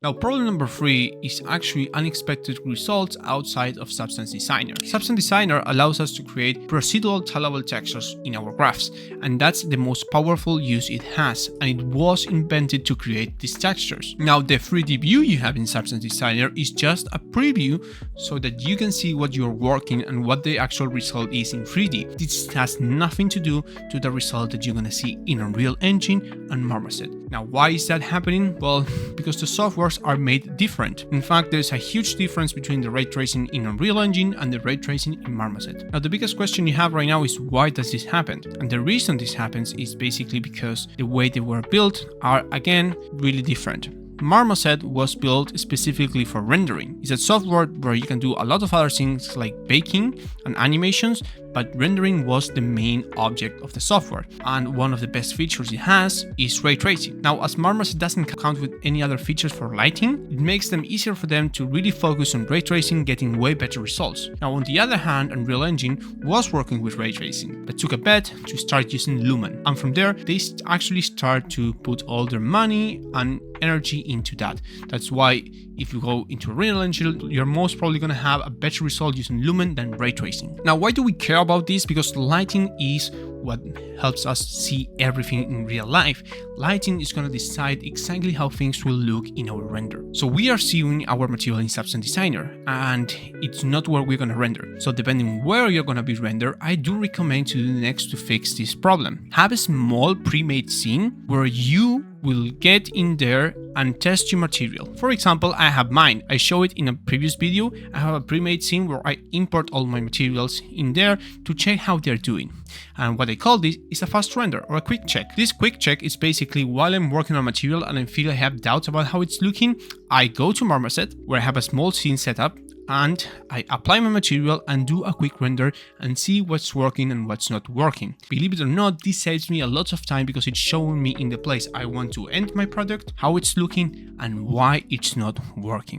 Now, problem number 3 is actually unexpected results outside of Substance Designer. Substance Designer allows us to create procedural tileable textures in our graphs, and that's the most powerful use it has, and it was invented to create these textures. Now, the 3D view you have in Substance Designer is just a preview so that you can see what you're working and what the actual result is in 3D. This has nothing to do to the result that you're gonna see in Unreal Engine and Marmoset. Now, why is that happening? Well, because the softwares are made different. In fact, there's a huge difference between the ray tracing in Unreal Engine and the ray tracing in Marmoset. Now, the biggest question you have right now is why does this happen? And the reason this happens is basically because the way they were built are, again, really different. Marmoset was built specifically for rendering. It's a software where you can do a lot of other things like baking and animations, but rendering was the main object of the software. And one of the best features it has is ray tracing. Now, as Marmoset doesn't count with any other features for lighting, it makes them easier for them to really focus on ray tracing, getting way better results. Now, on the other hand, Unreal Engine was working with ray tracing, but took a bet to start using Lumen. And from there, they actually start to put all their money and energy into that. That's why if you go into Unreal Engine, you're most probably going to have a better result using Lumen than ray tracing. Now, why do we care about this? Because lighting is what helps us see everything in real life. Lighting is going to decide exactly how things will look in our render. So we are seeing our material in Substance Designer, and it's not where we're going to render. So depending where you're going to be rendered, I do recommend to do next to fix this problem. Have a small pre-made scene where you will get in there and test your material. For example, I have mine. I show it in a previous video. I have a pre-made scene where I import all my materials in there to check how they're doing. And what I call this is a fast render or a quick check. This quick check is basically while I'm working on material and I feel I have doubts about how it's looking, I go to Marmoset where I have a small scene set up and I apply my material and do a quick render and see what's working and what's not working. Believe it or not, this saves me a lot of time because it's showing me in the place I want to end my product, how it's looking, and why it's not working.